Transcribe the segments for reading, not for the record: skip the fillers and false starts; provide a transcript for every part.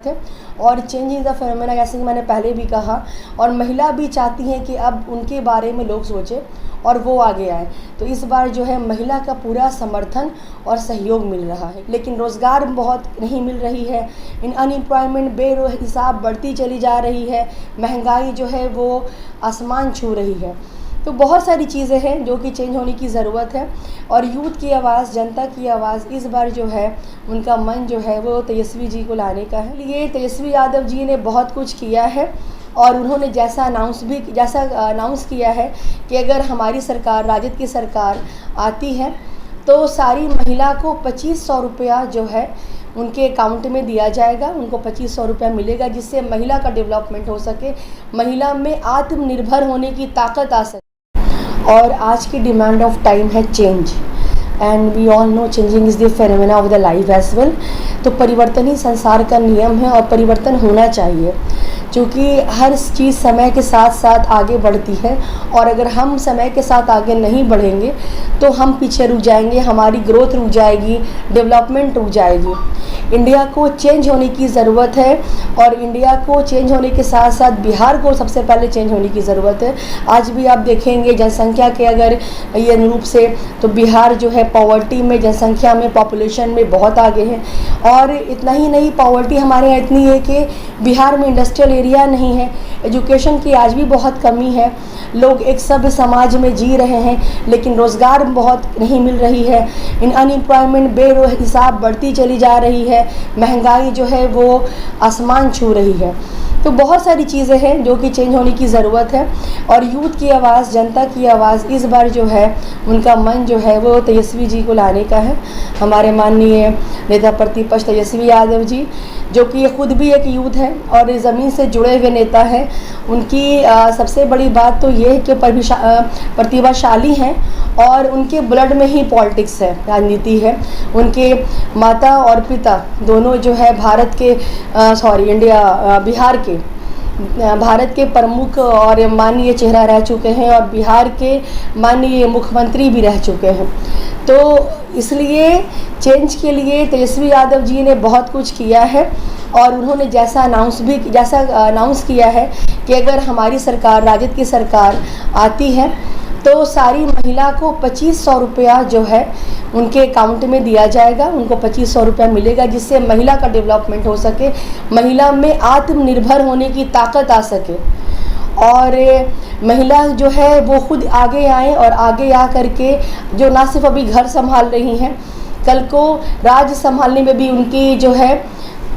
थे। और change is the phenomena, जैसे कि मैंने पहले भी कहा, और महिला भी चाहती हैं कि अब उनके बारे में लोग सोचें और वो आगे आए। तो इस बार जो है महिला का पूरा समर्थन और सहयोग मिल रहा है, लेकिन रोज़गार बहुत नहीं मिल रही है। अनएम्प्लॉयमेंट बेहिसाब बढ़ती चली जा रही है, महंगाई जो है वो आसमान छू रही है। तो बहुत सारी चीज़ें हैं जो कि चेंज होने की ज़रूरत है, और यूथ की आवाज़, जनता की आवाज़ इस बार जो है उनका मन जो है वो तेजस्वी जी को लाने का है। ये तेजस्वी यादव जी ने बहुत कुछ किया है, और उन्होंने जैसा अनाउंस किया है कि अगर हमारी सरकार, राजद की सरकार आती है तो सारी महिला को 2500 रुपया जो है उनके अकाउंट में दिया जाएगा। उनको 2500 रुपया मिलेगा, जिससे महिला का डेवलपमेंट हो सके, महिला में आत्मनिर्भर होने की ताकत आ सके। और आज की डिमांड ऑफ टाइम है change, and we all know changing is the phenomena of the life as well. तो परिवर्तन ही संसार का नियम है, और परिवर्तन होना चाहिए, क्योंकि हर चीज़ समय के साथ साथ आगे बढ़ती है, और अगर हम समय के साथ आगे नहीं बढ़ेंगे तो हम पीछे रुक जाएंगे, हमारी ग्रोथ रुक जाएगी, डेवलपमेंट रुक जाएगी। इंडिया को चेंज होने की ज़रूरत है, और इंडिया को चेंज होने के साथ साथ बिहार को सबसे पहले चेंज होने की ज़रूरत है। आज भी आप देखेंगे जनसंख्या के अगर ये अनुरूप से, तो बिहार जो है पॉवर्टी में, जनसंख्या में, पॉपुलेशन में बहुत आगे है। और इतना ही नहीं, पॉवर्टी हमारे यहाँ इतनी है कि बिहार में इंडस्ट्रियल एरिया नहीं है, एजुकेशन की आज भी बहुत कमी है, लोग एक सभ्य समाज में जी रहे हैं, लेकिन रोज़गार बहुत नहीं मिल रही है। अनएम्प्लॉयमेंट बेहिसाब बढ़ती चली जा रही है, महंगाई जो है वो आसमान छू रही है। तो बहुत सारी चीज़ें हैं जो कि चेंज होने की ज़रूरत है, और यूथ की आवाज़, जनता की आवाज़ इस बार जो है उनका मन जो है वो तेजस्वी जी को लाने का है। हमारे माननीय नेता प्रतिपक्ष तेजस्वी यादव जी, जो कि खुद भी एक यूथ है और ज़मीन से जुड़े हुए नेता हैं, उनकी सबसे बड़ी बात तो ये है कि प्रतिभाशाली हैं, और उनके ब्लड में ही पॉलिटिक्स है, राजनीति है। उनके माता और पिता दोनों जो है भारत के प्रमुख और माननीय चेहरा रह चुके हैं, और बिहार के माननीय मुख्यमंत्री भी रह चुके हैं। तो इसलिए चेंज के लिए तेजस्वी यादव जी ने बहुत कुछ किया है, और उन्होंने जैसा अनाउंस किया है कि अगर हमारी सरकार, राजद की सरकार आती है तो सारी महिला को 2500 रुपया जो है उनके अकाउंट में दिया जाएगा। उनको 2500 रुपया मिलेगा, जिससे महिला का डेवलपमेंट हो सके, महिला में आत्मनिर्भर होने की ताकत आ सके, और महिला जो है वो खुद आगे आए, और आगे आ करके जो ना सिर्फ अभी घर संभाल रही हैं, कल को राज्य संभालने में भी उनकी जो है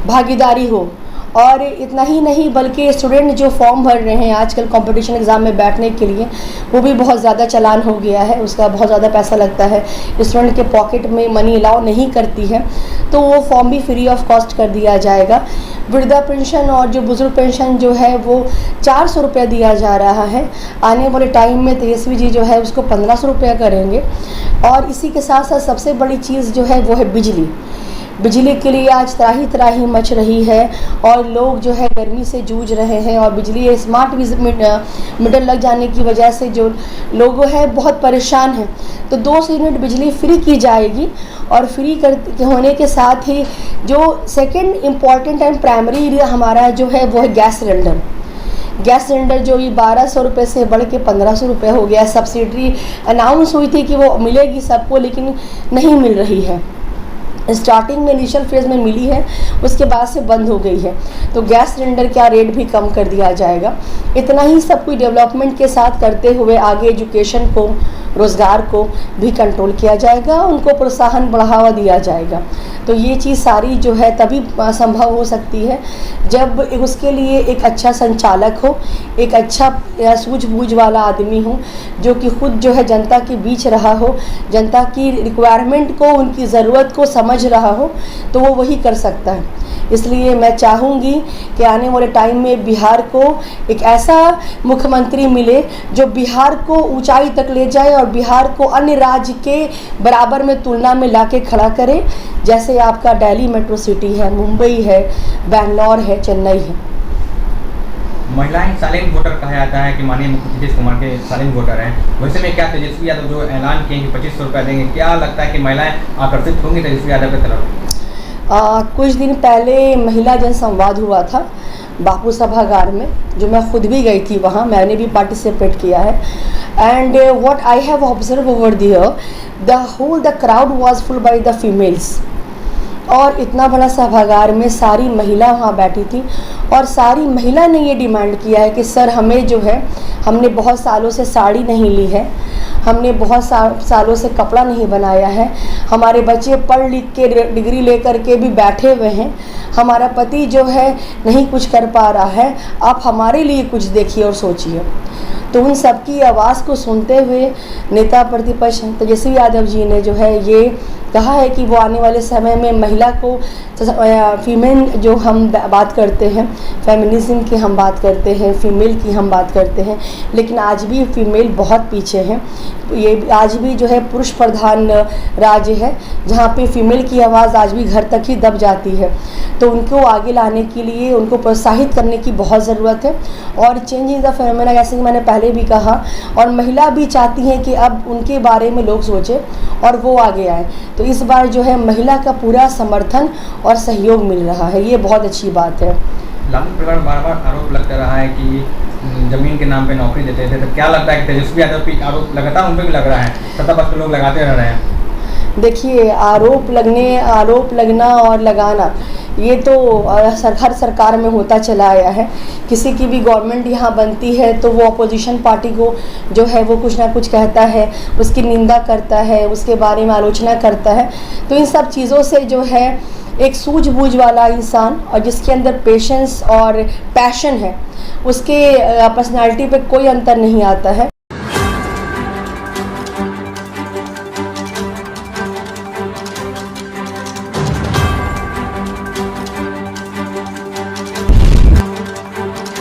भागीदारी हो। और इतना ही नहीं, बल्कि स्टूडेंट जो फॉर्म भर रहे हैं आजकल कंपटीशन एग्ज़ाम में बैठने के लिए, वो भी बहुत ज़्यादा चालान हो गया है, उसका बहुत ज़्यादा पैसा लगता है, स्टूडेंट के पॉकेट में मनी अलाउ नहीं करती है, तो वो फॉर्म भी फ्री ऑफ कॉस्ट कर दिया जाएगा। वृद्धा पेंशन और जो बुजुर्ग पेंशन जो है वो 400 रुपया दिया जा रहा है। आने वाले टाइम में तेजस्वी जी जो है उसको 1500 रुपया करेंगे। और इसी के साथ साथ सबसे बड़ी चीज़ जो है वो है बिजली के लिए आज त्राही त्राही मच रही है, और लोग जो है गर्मी से जूझ रहे हैं, और बिजली स्मार्ट मीटर लग जाने की वजह से जो लोग है बहुत परेशान हैं। तो 200 यूनिट बिजली फ्री की जाएगी, और फ्री होने के साथ ही जो सेकंड इम्पॉर्टेंट एंड प्राइमरी हमारा जो है वो है गैस सिलेंडर जो ये 1200 रुपये से बढ़ के 1500 रुपये हो गया। सब्सिडी अनाउंस हुई थी कि वो मिलेगी सबको, लेकिन नहीं मिल रही है। स्टार्टिंग में इनिशियल फेज़ में मिली है, उसके बाद से बंद हो गई है। तो गैस सिलेंडर का रेट भी कम कर दिया जाएगा। इतना ही सब कुछ डेवलपमेंट के साथ करते हुए आगे एजुकेशन को, रोज़गार को भी कंट्रोल किया जाएगा, उनको प्रोत्साहन बढ़ावा दिया जाएगा। तो ये चीज़ सारी जो है तभी संभव हो सकती है जब उसके लिए एक अच्छा संचालक हो, एक अच्छा सूझबूझ वाला आदमी हो, जो कि खुद जो है जनता के बीच रहा हो, जनता की रिक्वायरमेंट को, उनकी ज़रूरत को समझ रहा हो, तो वो वही कर सकता है। इसलिए मैं चाहूँगी कि आने वाले टाइम में बिहार को एक ऐसा मुख्यमंत्री मिले जो बिहार को ऊंचाई तक ले जाए, और बिहार को अन्य राज्य के बराबर में तुलना में लाके खड़ा करे, जैसे आपका दिल्ली मेट्रो सिटी है, मुंबई है, बेंगलोर है, चेन्नई है। महिलाएं साइलेंट वोटर कहा जाता है कि माननीय मुख्यमंत्री नीतीश कुमार के साइलेंट वोटर हैं। वैसे में क्या तेजस्वी यादव जो ऐलान किए कि 2500 रुपया देंगे, क्या लगता है कि महिलाएं आकर्षित होंगी तेजस्वी यादव की तरफ? कुछ दिन पहले महिला जनसंवाद हुआ था बापू सभागार में, जो मैं खुद भी गई थी वहाँ, मैंने भी पार्टिसिपेट किया है। And what I have observe over there, the crowd was full by the females. और इतना बड़ा सभागार में सारी महिला वहाँ बैठी थी और सारी महिला ने ये डिमांड किया है कि सर हमें जो है, हमने बहुत सालों से साड़ी नहीं ली है, हमने बहुत सालों से कपड़ा नहीं बनाया है, हमारे बच्चे पढ़ लिख के डिग्री लेकर के भी बैठे हुए हैं, हमारा पति जो है नहीं कुछ कर पा रहा है, आप हमारे लिए कुछ देखिए और सोचिए। तो उन सबकी आवाज़ को सुनते हुए नेता प्रतिपक्ष तेजस्वी यादव जी ने जो है ये कहा है कि वो आने वाले समय में महिला को, फीमेल जो हम बात करते हैं, फेमिनिज्म की हम बात करते हैं, फीमेल की हम बात करते हैं, लेकिन आज भी फीमेल बहुत पीछे हैं। ये आज भी जो है पुरुष प्रधान राज्य है, जहाँ पे फीमेल की आवाज़ आज भी घर तक ही दब जाती है। तो उनको आगे लाने के लिए, उनको प्रोत्साहित करने की बहुत ज़रूरत है। और चेंज इन द फेमिना, जैसे कि मैंने पहले भी कहा, और महिला भी चाहती हैं कि अब उनके बारे में लोग सोचें और वो आगे आए। तो इस बार जो है महिला का पूरा समर्थन और सहयोग मिल रहा है, ये बहुत अच्छी बात है। लालू परिवार बार बार आरोप लगता रहा है कि जमीन के नाम पे नौकरी देते थे, तो क्या लगता है कि तेजस्वी यादव पे आरोप लगातार उन पर भी लग रहा है, सत्ता पक्ष के लोग लगाते रह रहे हैं? देखिए, आरोप लगना और लगाना ये तो हर सरकार में होता चला आया है। किसी की भी गवर्नमेंट यहाँ बनती है तो वो अपोजिशन पार्टी को जो है वो कुछ ना कुछ कहता है, उसकी निंदा करता है, उसके बारे में आलोचना करता है। तो इन सब चीज़ों से जो है एक सूझबूझ वाला इंसान और जिसके अंदर पेशेंस और पैशन है, उसके पर्सनालिटी पे कोई अंतर नहीं आता है।